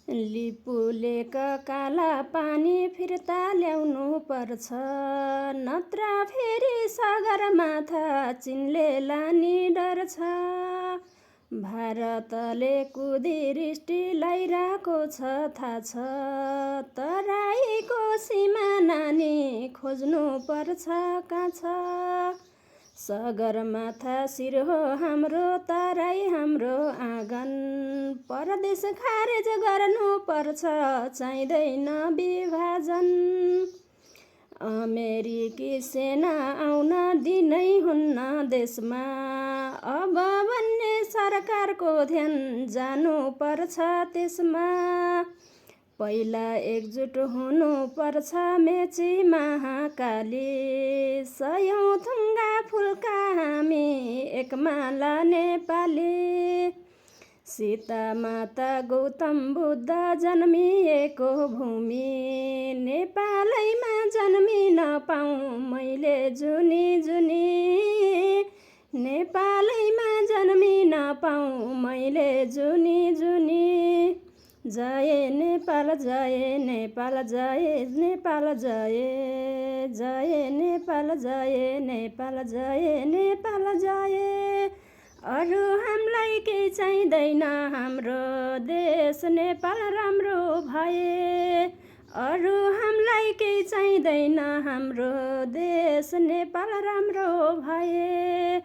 लिपुले काला पानी फिर्ता ल्याउनु पर्छ, नत्र फेरि सगरमाथा चिनले लाने डर छ। भारतले कुदृष्टि लगाइरहेको छ थाहा छ, तराईको सिमाना नि खोज्नु पर्छ कहाँ छ। सगरमाथा शिर हो हाम्रो, तराई हाम्रो आँगन, परदेश खारेज गर्नु पर्छ, चाहिँदैन विभाजन। अमेरिकी सेना आउन दिनै हुन्न देशमा, अब भन्ने सरकारको ध्यान जानु पर्छ त्यसमा। पहिला एकजुट हुनु पर्छ मेची महाकाली, सयौं थुङ्गा फुल्का हामी एकमाला नेपाली। सीता माता गौतम बुद्ध जन्मिएको भूमि, नेपालैमा जन्मिन पाऊँ मैले जुनी जुनी, नेपालैमा जन्मिन पाऊँ मैले जुनी जुनी। जय नेपाल जय नेपाल जय नेपाल जय, जय नेपाल जय नेपाल जय नेपाल जय। अरू हामीलाई केही चाहिँदैन, हाम्रो देश नेपाल राम्रो भए। अरू हामीलाई केही चाहिँदैन, हाम्रो देश नेपाल राम्रो भए।